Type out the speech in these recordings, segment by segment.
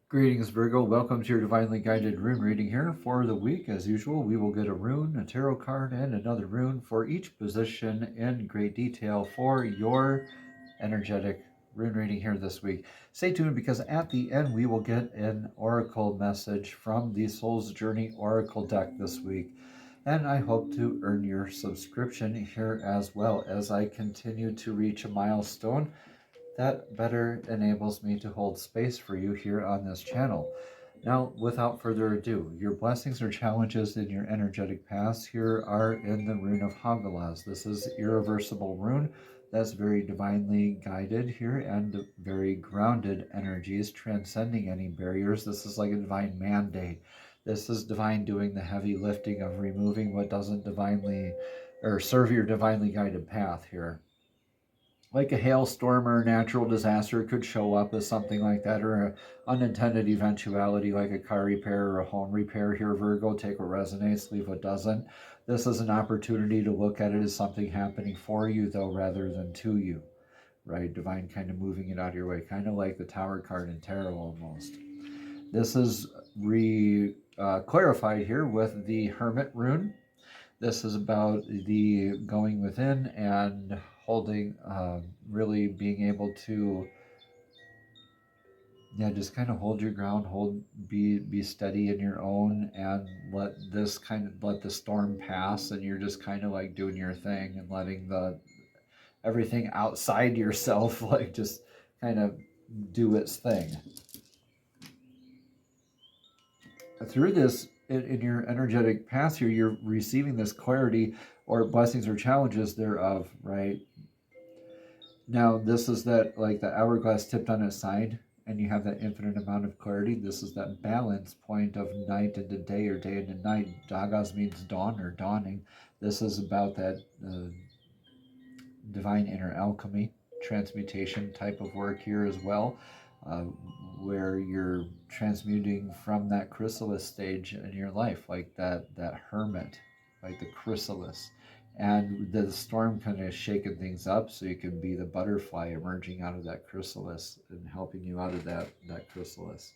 Greetings, Virgo. Welcome to your divinely guided rune reading here for the week. As usual, we will get a rune, a tarot card, and another rune for each position in great detail for your energetic rune reading here this week. Stay tuned because at the end we will get an oracle message from the Soul's Journey Oracle deck this week. And I hope to earn your subscription here as well as I continue to reach a milestone that better enables me to hold space for you here on this channel. Now, without further ado, your blessings or challenges in your energetic past here are in the Rune of Hagalaz. This is irreversible rune that's very divinely guided here and very grounded energies, transcending any barriers. This is like a divine mandate. This is divine doing the heavy lifting of removing what doesn't divinely or serve your divinely guided path here. Like a hailstorm or a natural disaster could show up as something like that, or an unintended eventuality like a car repair or a home repair here, Virgo. Take what resonates, leave what doesn't. This is an opportunity to look at it as something happening for you, though, rather than to you, right? Divine kind of moving it out of your way, kind of like the Tower card in Tarot almost. This is clarified here with the Hermit rune. This is about the going within and holding, really being able to, just kind of hold your ground, be steady in your own, and let the storm pass, and you're just kind of like doing your thing and letting everything outside yourself like just kind of do its thing. Through this, in your energetic path here, you're receiving this clarity or blessings or challenges thereof, right? Now, this is that, like the hourglass tipped on its side, and you have that infinite amount of clarity. This is that balance point of night into day or day into night. Dagas means dawn or dawning. This is about that divine inner alchemy, transmutation type of work here as well. Where you're transmuting from that chrysalis stage in your life, like that hermit, like the chrysalis, and the storm kind of shaking things up so you can be the butterfly emerging out of that chrysalis and helping you out of that chrysalis.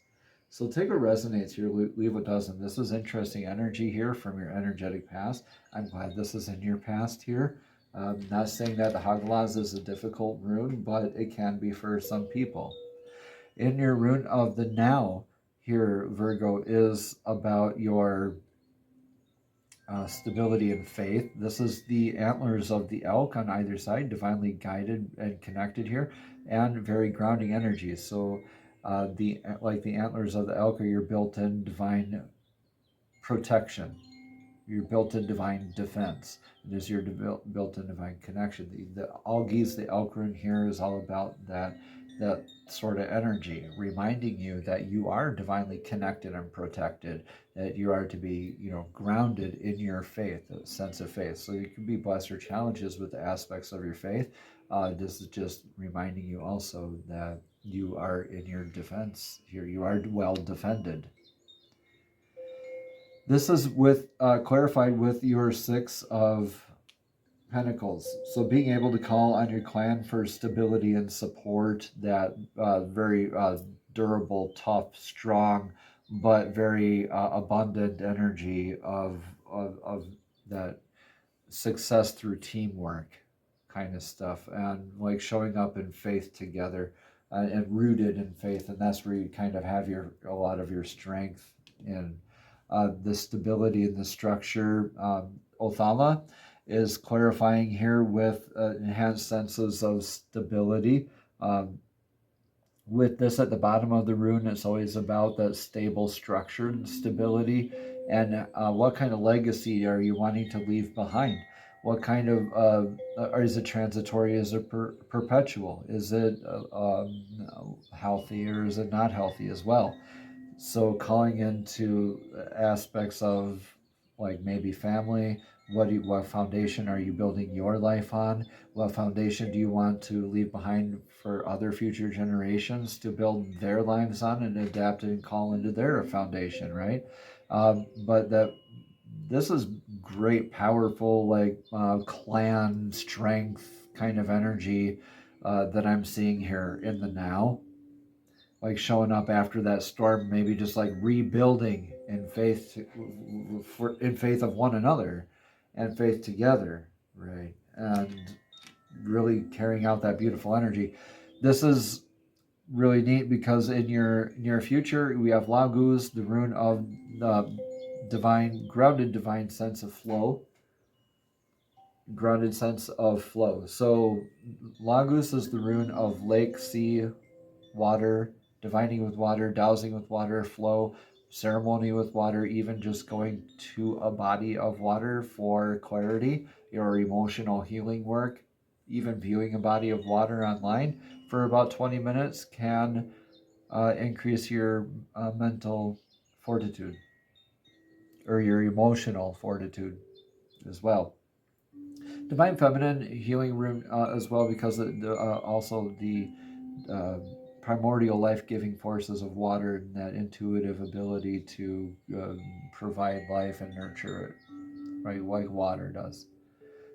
So take what resonates here, leave what doesn't. This is interesting energy here from your energetic past. I'm glad this is in your past here. Not saying that the Hagalaz is a difficult rune, but it can be for some people. In your rune of the now here, Virgo, is about your stability and faith. This is the antlers of the elk on either side, divinely guided and connected here, and very grounding energies. So the antlers of the elk are your built-in divine protection, your built-in divine defense. It is your built-in divine connection. The Algies, the elk rune here is all about that sort of energy, reminding you that you are divinely connected and protected, that you are to be, grounded in your faith, a sense of faith. So you can be blessed or challenges with the aspects of your faith. This is just reminding you also that you are in your defense here. You are well defended. This is clarified with your Six of Pentacles. So being able to call on your clan for stability and support, that very durable, tough, strong, but very abundant energy of that success through teamwork kind of stuff, and like showing up in faith together and rooted in faith, and that's where you kind of have a lot of your strength in. The stability and the structure. Othala is clarifying here with enhanced senses of stability. With this at the bottom of the rune, it's always about that stable structure and stability. And what kind of legacy are you wanting to leave behind? What kind of, is it transitory? Is it perpetual? Is it healthy, or is it not healthy as well? So calling into aspects of like maybe family, what foundation are you building your life on? What foundation do you want to leave behind for other future generations to build their lives on and adapt and call into their foundation, right? But this is great, powerful, like clan strength kind of energy that I'm seeing here in the now. like showing up after that storm, maybe just like rebuilding in faith, in faith of one another and faith together, right? And really carrying out that beautiful energy. This is really neat because in your near future, we have Laguz, the rune of the divine, grounded divine sense of flow. Grounded sense of flow. So Laguz is the rune of lake, sea, water, divining with water, dowsing with water, flow, ceremony with water, even just going to a body of water for clarity, your emotional healing work, even viewing a body of water online for about 20 minutes can increase your mental fortitude or your emotional fortitude as well. Divine Feminine healing room as well, because also the uh, primordial life-giving forces of water and that intuitive ability to provide life and nurture it, right, like water does.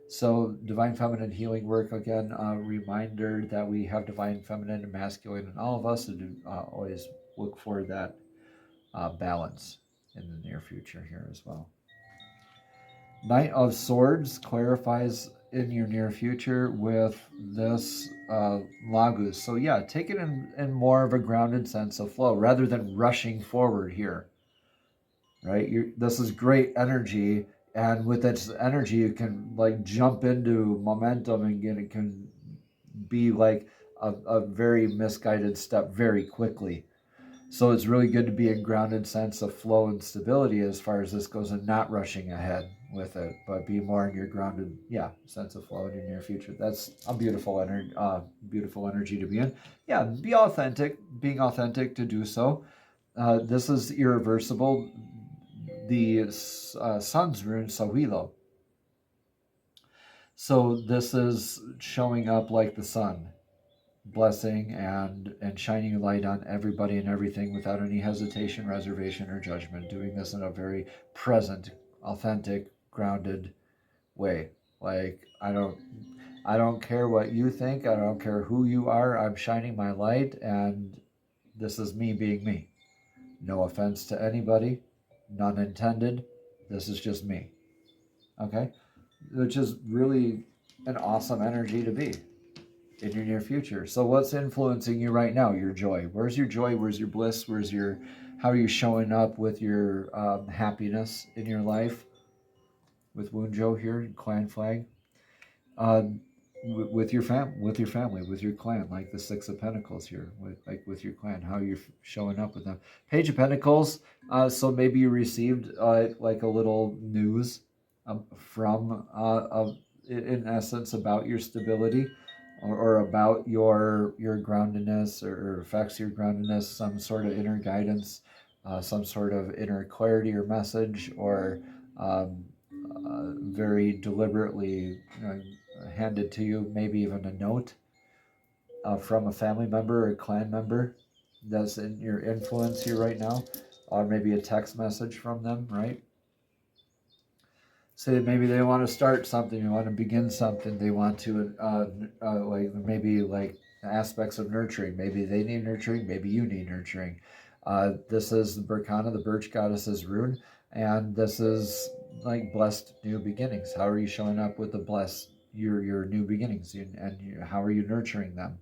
So Divine Feminine healing work, again, a reminder that we have Divine Feminine and Masculine in all of us, and always look for that balance in the near future here as well. Knight of Swords clarifies in your near future with this Laguz. So yeah, take it in more of a grounded sense of flow rather than rushing forward here, right? This is great energy, and with this energy, you can like jump into momentum and it can be like a very misguided step very quickly. So it's really good to be a grounded sense of flow and stability as far as this goes, and not rushing ahead with it, but be more in your grounded, sense of flow in your near future. That's a beautiful energy to be in. Yeah, be authentic, being authentic to do so. This is irreversible. The sun's rune, Sawilo. So this is showing up like the sun, blessing and shining a light on everybody and everything without any hesitation, reservation, or judgment. Doing this in a very present, authentic, grounded way. Like I don't care what you think. I don't care who you are. I'm shining my light, and this is me being me. No offense to anybody, none intended. This is just me. Okay, which is really an awesome energy to be in your near future. So what's influencing you right now? Your joy. Where's your joy? Where's your bliss? How are you showing up with your happiness in your life? With Wunjo here, clan flag. With your family, with your clan, like the Six of Pentacles here, with your clan, how you're showing up with them. Page of Pentacles. So maybe you received like a little news from in essence about your stability, or about your groundedness, or affects your groundedness, some sort of inner guidance, some sort of inner clarity or message, or very deliberately handed to you, maybe even a note from a family member or a clan member that's in your influence here right now, or maybe a text message from them, right? Say maybe they want to start something, they want to begin something, they want to like maybe like aspects of nurturing. Maybe they need nurturing, maybe you need nurturing. This is the Berkana, the birch goddess's rune, and this is like blessed new beginnings. How are you showing up with the blessed your new beginnings, and how are you nurturing them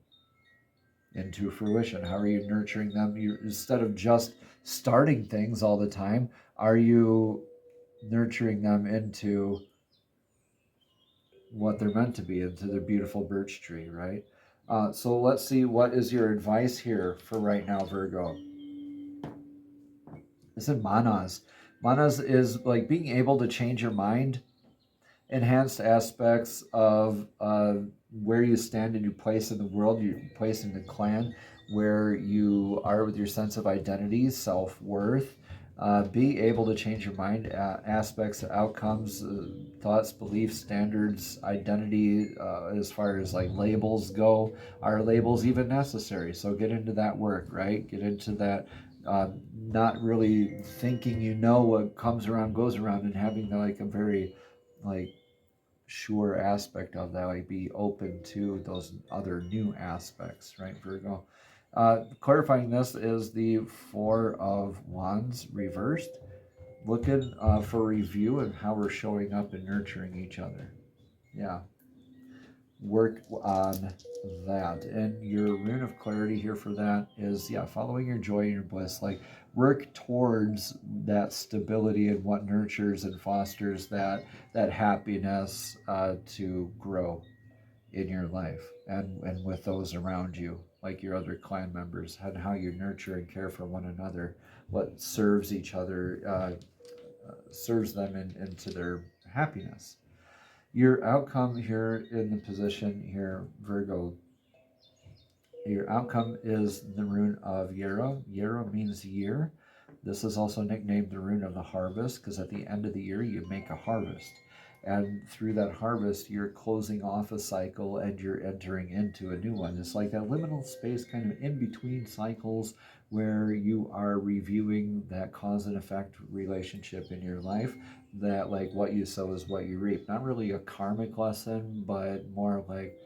into fruition? How are you nurturing them? Instead of just starting things all the time, are you nurturing them into what they're meant to be, into their beautiful birch tree, right? So let's see, what is your advice here for right now, Virgo? This is manas. Manas is like being able to change your mind, enhanced aspects of where you stand in your place in the world, your place in the clan, where you are with your sense of identity, self-worth. Be able to change your mind, aspects, outcomes, thoughts, beliefs, standards, identity, as far as like labels go. Are labels even necessary? So get into that work, right? Get into that, not really thinking you know what comes around goes around, and having like a very like sure aspect of that, like be open to those other new aspects, right, Virgo? Clarifying this is the Four of Wands reversed. Looking for review and how we're showing up and nurturing each other. Yeah. Work on that. And your rune of clarity here for that is, yeah, following your joy and your bliss. Like, work towards that stability and what nurtures and fosters that happiness to grow in your life and with those around you, like your other clan members, and how you nurture and care for one another, what serves each other, serves them into their happiness. Your outcome here in the position here, Virgo, your outcome is the rune of Yarrow. Yarrow means year. This is also nicknamed the rune of the harvest, because at the end of the year you make a harvest. And through that harvest, you're closing off a cycle and you're entering into a new one. It's like that liminal space kind of in between cycles where you are reviewing that cause and effect relationship in your life, that like what you sow is what you reap. Not really a karmic lesson, but more like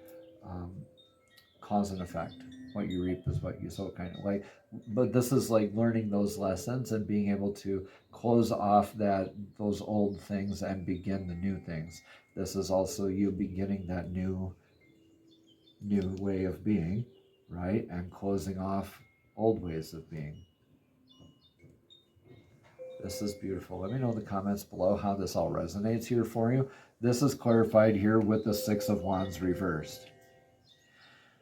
cause and effect. What you reap is what you sow, kind of like. But this is like learning those lessons and being able to close off those old things and begin the new things. This is also you beginning that new way of being, right? And closing off old ways of being. This is beautiful. Let me know in the comments below how this all resonates here for you. This is clarified here with the Six of Wands reversed.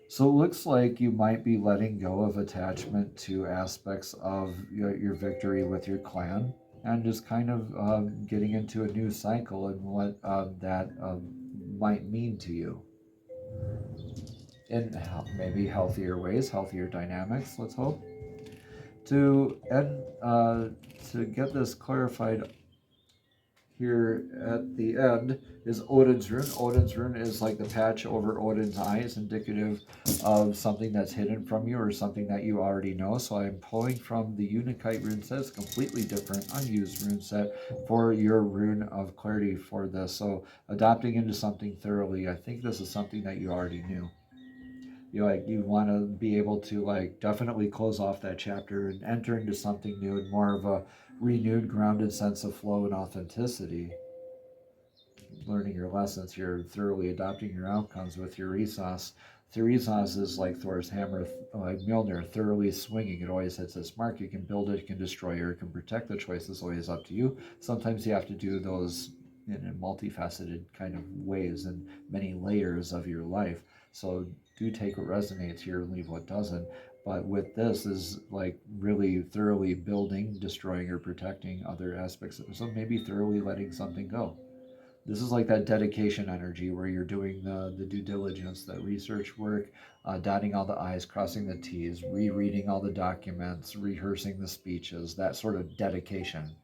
So it looks like you might be letting go of attachment to aspects of your victory with your clan, and just kind of getting into a new cycle and what that might mean to you in maybe healthier ways, healthier dynamics, let's hope. To get this clarified here at the end is Odin's rune. Odin's rune is like the patch over Odin's eyes, indicative of something that's hidden from you or something that you already know. So I'm pulling from the Unikite rune set. It's a completely different, unused rune set for your rune of clarity for this. So adopting into something thoroughly, I think this is something that you already knew. You want to be able to definitely close off that chapter and enter into something new and more of a renewed, grounded sense of flow and authenticity. Learning your lessons here, thoroughly adopting your outcomes with your Theresos. Theresos is like Thor's hammer, like Mjolnir, thoroughly swinging. It always hits its mark. You can build it, you can destroy it, or you can protect. The choice is always up to you. Sometimes you have to do those in multifaceted kind of ways and many layers of your life. So do take what resonates here and leave what doesn't. But with this is like really thoroughly building, destroying, or protecting other aspects of it. So maybe thoroughly letting something go. This is like that dedication energy where you're doing the due diligence, that research work, dotting all the I's, crossing the T's, rereading all the documents, rehearsing the speeches, that sort of dedication,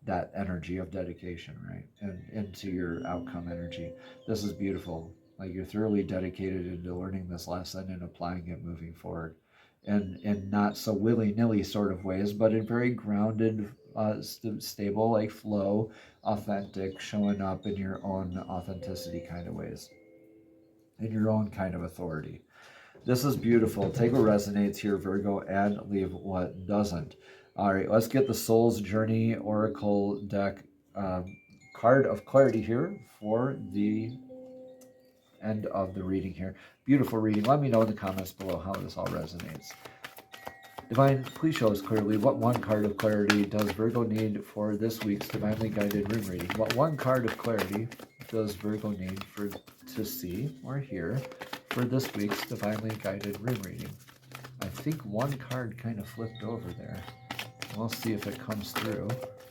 that energy of dedication, right? And into your outcome energy. This is beautiful. Like you're thoroughly dedicated into learning this lesson and applying it moving forward. And in not so willy-nilly sort of ways, but in very grounded, stable, like flow, authentic, showing up in your own authenticity kind of ways, in your own kind of authority. This is beautiful. Take what resonates here, Virgo, and leave what doesn't. All right, let's get the Soul's Journey Oracle deck card of clarity here for the end of the reading here. Beautiful reading. Let me know in the comments below how this all resonates. Divine, please show us clearly what one card of clarity does Virgo need for this week's Divinely Guided Rune reading. What one card of clarity does Virgo need to see or hear for this week's Divinely Guided Rune reading? I think one card kind of flipped over there. We'll see if it comes through.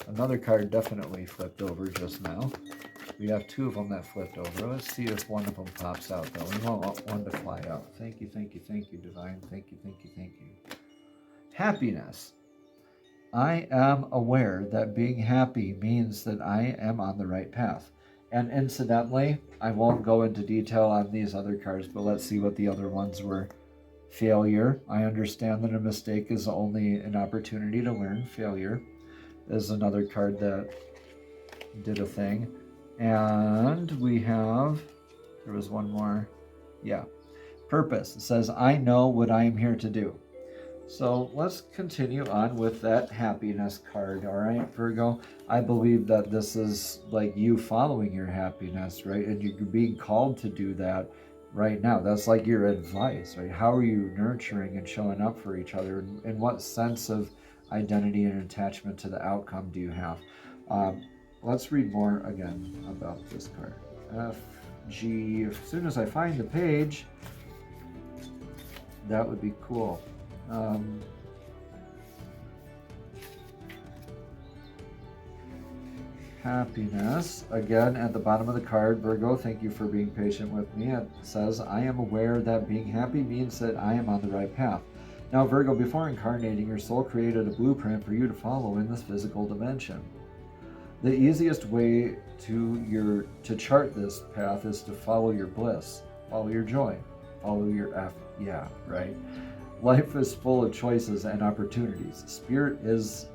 Another card definitely flipped over just now. We have two of them that flipped over. Let's see if one of them pops out, though. We want one to fly out. Thank you, thank you, thank you, Divine. Thank you, thank you, thank you. Happiness. I am aware that being happy means that I am on the right path. And incidentally, I won't go into detail on these other cards, but let's see what the other ones were. Failure. I understand that a mistake is only an opportunity to learn. Failure is another card that did a thing. And we have, there was one more. Yeah. Purpose. It says, I know what I am here to do. So let's continue on with that happiness card, all right, Virgo? I believe that this is like you following your happiness, right? And you're being called to do that right now. That's like your advice, right? How are you nurturing and showing up for each other? And what sense of identity and attachment to the outcome do you have? Let's read more again about this card. F, G, as soon as I find the page, that would be cool. Happiness, again at the bottom of the card, Virgo, thank you for being patient with me. It says, I am aware that being happy means that I am on the right path. Now, Virgo, before incarnating, your soul created a blueprint for you to follow in this physical dimension. The easiest way to chart this path is to follow your bliss, follow your joy, follow your right? Life is full of choices and opportunities. Spirit is,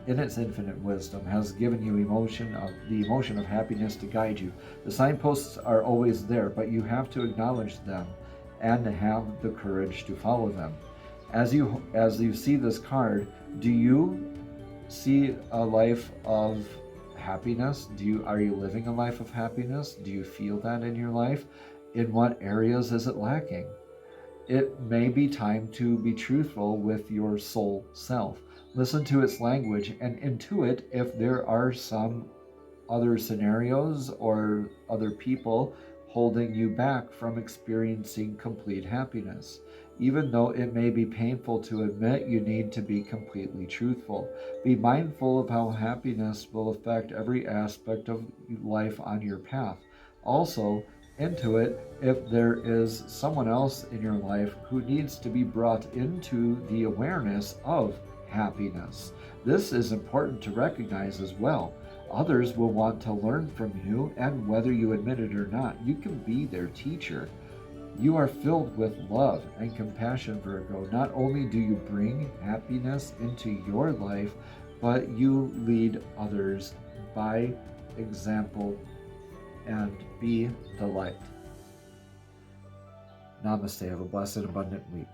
in its infinite wisdom, has given you the emotion of happiness to guide you. The signposts are always there, but you have to acknowledge them and have the courage to follow them. As you see this card, do you see a life of happiness? Are you living a life of happiness? Do you feel that in your life? In what areas is it lacking? It may be time to be truthful with your soul self. Listen to its language and intuit if there are some other scenarios or other people holding you back from experiencing complete happiness. Even though it may be painful to admit, you need to be completely truthful. Be mindful of how happiness will affect every aspect of life on your path. Also, intuit if there is someone else in your life who needs to be brought into the awareness of happiness. This is important to recognize as well. Others will want to learn from you, and whether you admit it or not, you can be their teacher. You are filled with love and compassion, Virgo. Not only do you bring happiness into your life, but you lead others by example and be the light. Namaste. Have a blessed, abundant week.